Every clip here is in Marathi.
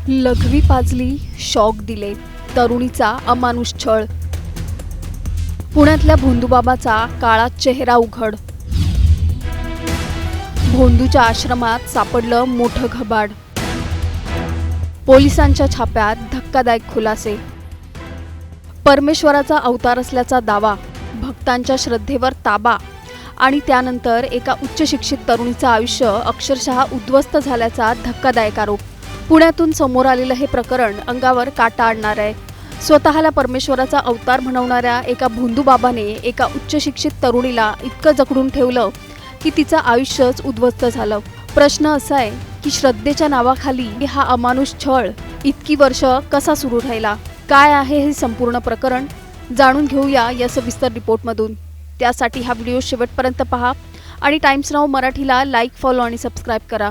लघवी पाजली, शॉक दिले, तरुणीचा अमानुष छळ. पुण्यातल्या भोंदूबाबाचा काळा चेहरा उघड. भोंदूच्या आश्रमात सापडलं मोठं घबाड. पोलिसांच्या छाप्यात धक्कादायक खुलासे. परमेश्वराचा अवतार असल्याचा दावा, भक्तांच्या श्रद्धेवर ताबा आणि त्यानंतर एका उच्च शिक्षित तरुणीचं आयुष्य अक्षरशः उद्ध्वस्त झाल्याचा धक्कादायक आरोप. पुण्यातून समोर आलेलं हे प्रकरण अंगावर काटा आणणार आहे. स्वतःला परमेश्वराचा अवतार म्हणवणाऱ्या एका भोंदूबाबाने एका उच्च शिक्षित तरुणीला इतकं जखडून ठेवलं की तिचं आयुष्यच उद्ध्वस्त झालं. प्रश्न असा आहे की श्रद्धेच्या नावाखाली हा अमानुष छळ इतकी वर्ष कसा सुरू राहिला? काय आहे हे संपूर्ण प्रकरण? जाणून घेऊया या सविस्तर रिपोर्टमधून. त्यासाठी हा व्हिडिओ शेवटपर्यंत पहा आणि टाइम्स नाऊ मराठीला लाईक, फॉलो आणि सबस्क्राईब करा.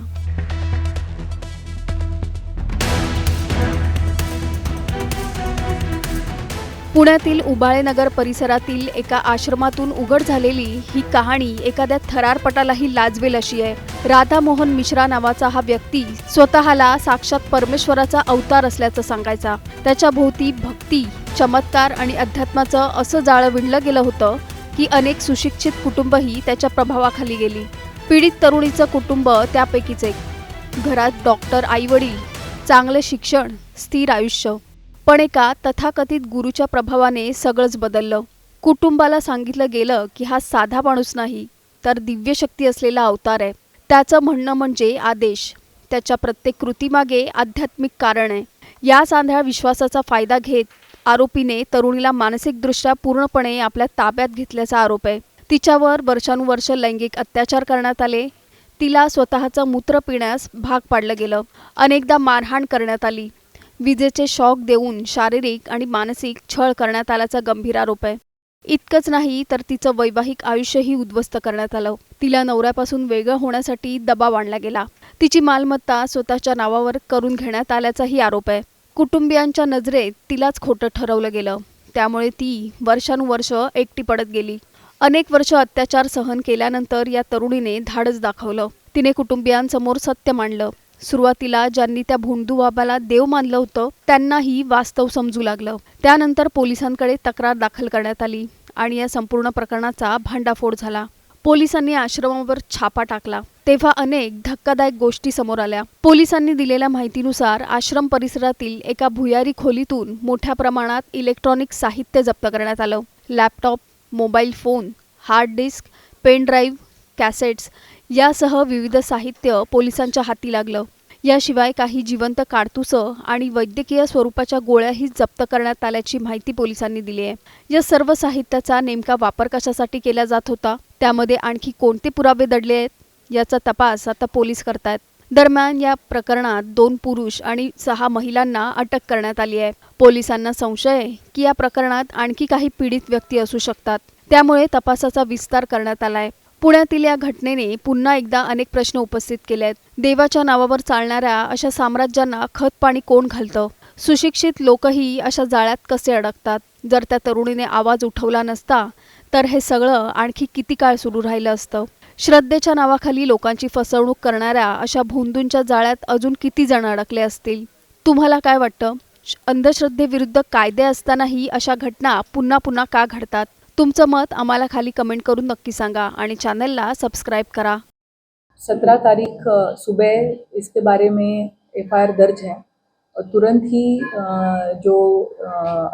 पुण्यातील उबाळेनगर परिसरातील एका आश्रमातून उघड झालेली ही कहाणी एखाद्या थरारपटालाही लाजवेल अशी आहे. राधा मोहन मिश्रा नावाचा हा व्यक्ती स्वतःला साक्षात परमेश्वराचा अवतार असल्याचं सांगायचा. त्याच्या भोवती भक्ती, चमत्कार आणि अध्यात्माचं असं जाळं विणलं गेलं होतं की अनेक सुशिक्षित कुटुंबही त्याच्या प्रभावाखाली गेली. पीडित तरुणीचं कुटुंब त्यापैकीच एक. घरात डॉक्टर, आईवडील, चांगले शिक्षण, स्थिर आयुष्य. पण एका तथाकथित गुरूच्या प्रभावाने सगळंच बदललं. कुटुंबाला सांगितलं गेलं की हा साधा माणूस नाही, तर दिव्य शक्ती असलेला अवतार आहे. त्याचं म्हणणं म्हणजे आदेश. त्याच्या प्रत्येक कृतीमागे आध्यात्मिक कारण आहे. या आंधळ्या विश्वासाचा फायदा घेत आरोपीने तरुणीला मानसिकदृष्ट्या पूर्णपणे आपल्या ताब्यात घेतल्याचा आरोप आहे. तिच्यावर वर्षानुवर्ष लैंगिक अत्याचार करण्यात आले. तिला स्वतःचं मूत्र पिण्यास भाग पाडलं गेलं. अनेकदा मारहाण करण्यात आली. विजेचे शॉक देऊन शारीरिक आणि मानसिक छळ करण्यात आल्याचा गंभीर आरोप आहे. इतकंच नाही तर तिचं वैवाहिक आयुष्यही उद्ध्वस्त करण्यात आलं. तिला नवऱ्यापासून वेगळं होण्यासाठी दबाव आणला गेला. तिची मालमत्ता स्वतःच्या नावावर करून घेण्यात आल्याचाही आरोप आहे. कुटुंबियांच्या नजरेत तिलाच खोटं ठरवलं गेलं. त्यामुळे ती वर्षानुवर्ष एकटी पडत गेली. अनेक वर्ष अत्याचार सहन केल्यानंतर या तरुणीने धाडस दाखवलं. तिने कुटुंबियांसमोर सत्य मांडलं. सुरुवातीला ज्यांनी त्या भोंदूबाबाला देव मानलं होतं त्यांनाही वास्तव समजू लागलं. त्यानंतर पोलिसांकडे तक्रार दाखल करण्यात आली आणि या संपूर्ण प्रकरणाचा भांडाफोड झाला. पोलिसांनी आश्रमावर छापा टाकला तेव्हा अनेक धक्कादायक गोष्टी समोर आल्या. पोलिसांनी दिलेल्या माहितीनुसार आश्रम परिसरातील एका भुयारी खोलीतून मोठ्या प्रमाणात इलेक्ट्रॉनिक साहित्य जप्त करण्यात आलं. Laptop, mobile phone, hard disk, pen drive, cassettes यासह विविध साहित्य पोलिसांच्या हाती लागलं. याशिवाय काही जिवंत काडतुसं आणि वैद्यकीय स्वरूपाच्या गोळ्याही जप्त करण्यात आल्याची माहिती पोलिसांनी दिली आहे. या सर्व साहित्याचा नेमका वापर कशासाठी केला जात होता, त्यामध्ये आणखी कोणते पुरावे दडले आहेत याचा तपास आता पोलीस करतायत. दरम्यान या प्रकरणात 2 पुरुष आणि 6 महिलांना अटक करण्यात आली आहे. पोलिसांना संशय आहे की या प्रकरणात आणखी काही पीडित व्यक्ती असू शकतात. त्यामुळे तपासाचा विस्तार करण्यात आलाय. पुण्यातील या घटनेने पुन्हा एकदा अनेक प्रश्न उपस्थित केले आहेत. देवाच्या नावावर चालणाऱ्या अशा साम्राज्यांना खत पाणी कोण घालतं? सुशिक्षित लोकही अशा जाळ्यात कसे अडकतात? जर त्या तरुणीने आवाज उठवला नसता तर हे सगळं आणखी किती काळ सुरू राहिलं असतं? श्रद्धेच्या नावाखाली लोकांची फसवणूक करणाऱ्या अशा भोंदूंच्या जाळ्यात अजून किती जण अडकले असतील? तुम्हाला काय वाटतं? अंधश्रद्धेविरुद्ध कायदे असतानाही अशा घटना पुन्हा पुन्हा का घडतात? तुमचं मत आम्हाला खाली कमेंट करून नक्की सांगा आणि चॅनलला सबस्क्राइब करा. 17 तारीख सुबह इसके बारे में एफआईआर दर्ज है और तुरंत ही जो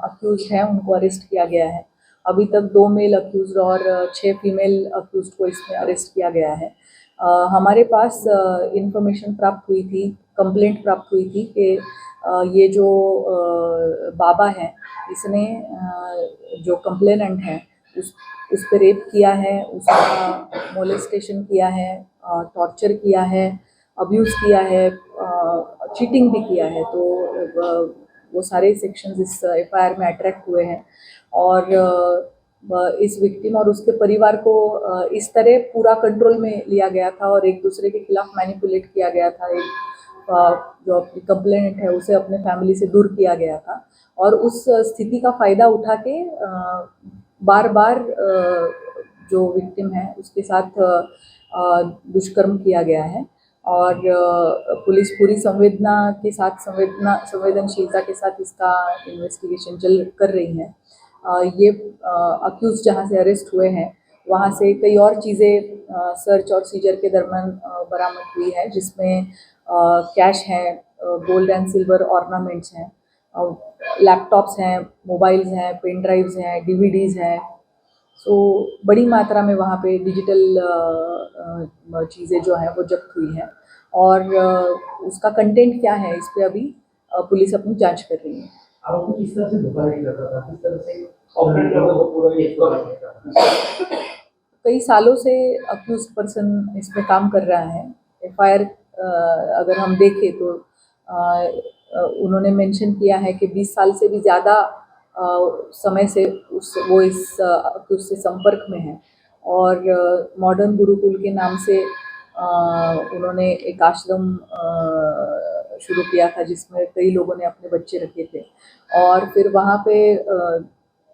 अक्यूज़्ड हैं उनको अरेस्ट किया गया है. अभी तक 2 मेल अक्यूज़्ड और 6 फीमेल अक्यूज़्ड को इसमें अरेस्ट किया गया है. हमारे पास इंफॉर्मेशन प्राप्त हुई थी, कंप्लेंट प्राप्त हुई थी कि ये जो बाबा हैं इसने जो कंप्लेनेंट हैं उस पर रेप किया है, उसका मोलेस्टेशन किया है, टॉर्चर किया है, अब्यूज़ किया है, चीटिंग भी किया है. तो वो सारे सेक्शंस इस एफआईआर में अट्रैक्ट हुए हैं और इस विक्टिम और उसके परिवार को इस तरह पूरा कंट्रोल में लिया गया था और एक दूसरे के खिलाफ मैनिपुलेट किया गया था. जो अपनी कंप्लेनेंट है उसे अपने फैमिली से दूर किया गया था और उस स्थिति का फ़ायदा उठा के बार बार जो विक्टिम है उसके साथ दुष्कर्म किया गया है और पुलिस पूरी संवेदनशीलता के साथ इसका इन्वेस्टिगेशन कर रही है। ये अक्यूज जहाँ से अरेस्ट हुए हैं वहाँ से कई और चीज़ें सर्च और सीजर के दरमियान बरामद हुई है, जिसमें कैश है, गोल्ड एंड सिल्वर ऑर्नामेंट्स हैं, लैपटॉप्स हैं, मोबाइल्स हैं, पेन ड्राइव्स हैं, डीवीडीज़ हैं। सो बड़ी मात्रा में वहाँ पे डिजिटल चीज़ें जो हैं वो जब्त हुई हैं, और उसका कंटेंट क्या है इस पे अभी पुलिस अपनी जांच कर रही है। आरोपी किस तरह से धोखाधड़ी करता था, किस तरह से ऑपरेट करता था, पूरा ये करता था। कई सालों से अक्यूज पर्सन इसमें काम कर रहा है। एफआईआर अगर हम देखें तो उन्होंने मेंशन किया है कि 20 साल से भी ज़्यादा समय से वो इस अक्यूज से संपर्क में है, और मॉडर्न गुरुकुल के नाम से उन्होंने एक आश्रम शुरू किया था जिसमें कई लोगों ने अपने बच्चे रखे थे, और फिर वहाँ पे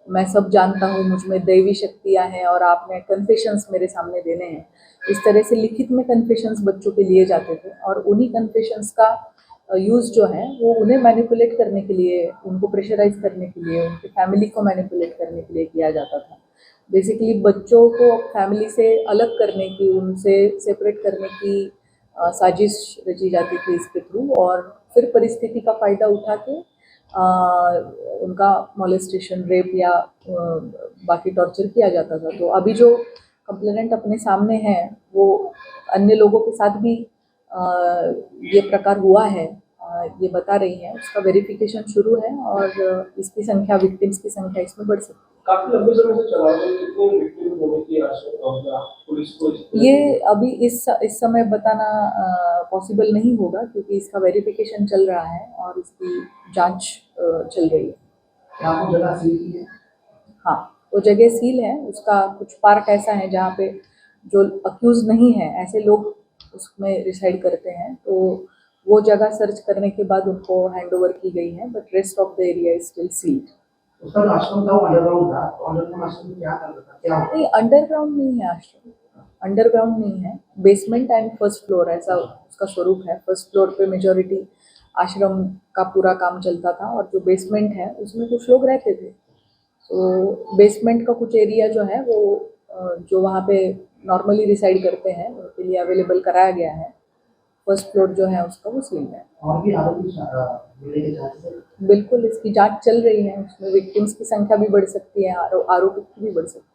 मैं सब जानता हूँ, मुझ में दैवी शक्तियाँ हैं और आपने कन्फेशंस मेरे सामने देने हैं, इस तरह से लिखित में कन्फेशंस बच्चों के लिए जाते थे, और उन्हीं कन्फेशंस का यूज़ जो है वो उन्हें मैनिपुलेट करने के लिए, उनको प्रेशराइज करने के लिए, उनकी फैमिली को मैनिपुलेट करने के लिए किया जाता था। बेसिकली बच्चों को फैमिली से अलग करने की, उनसे सेपरेट करने की साजिश रची जाती थी इसके थ्रू, और फिर परिस्थिति का फ़ायदा उठा के उनका मॉलेस्टेशन, रेप या बाकी टॉर्चर किया जाता था। तो अभी जो कंप्लेनेंट अपने सामने हैं वो अन्य लोगों के साथ भी ये प्रकार हुआ है, ये बता रही हैं। उसका वेरिफिकेशन शुरू है और इसकी संख्या, विक्टिम्स की संख्या इसमें बढ़ सकती है। काफी लंबे समय से चला रहा है, कितने विक्टिम होने की आशंका पुलिस को ये अभी इस समय बताना पॉसिबल नहीं होगा, क्योंकि इसका वेरिफिकेशन चल रहा है और इसकी जांच चल रही है। क्या वो जगह सील की है? हाँ, वो जगह सील है। उसका कुछ पार्ट ऐसा है जहाँ पे जो अक्यूज नहीं है ऐसे लोग उसमें रिसाइड करते हैं, तो वो जगह सर्च करने के बाद उनको हैंड ओवर की गई है, but rest of the area is still sealed. उसका जो आश्रम था वो अंडरग्राउंड था, तो अंडरग्राउंड आश्रम में क्या करता था, क्या नहीं, अंडरग्राउंड नहीं है आश्रम, अंडरग्राउंड नहीं है, बेसमेंट एंड फर्स्ट फ्लोर ऐसा उसका स्वरूप है। फर्स्ट फ्लोर पे मेजॉरिटी आश्रम का पूरा काम चलता था, और जो बेसमेंट है उसमें कुछ लोग रहते थे। तो बेसमेंट का कुछ एरिया जो है वो जो वहाँ पे नॉर्मली रिसाइड करते हैं उनके लिए अवेलेबल कराया गया है। फर्स्ट फ्लोर जो है उसका वो सील है। और भी आरोपी मिलने के चांसेस है? बिल्कुल, इसकी जांच चल रही है, उसमें विक्टिम्स की संख्या भी बढ़ सकती है, आरोपित की भी बढ़ सकती है।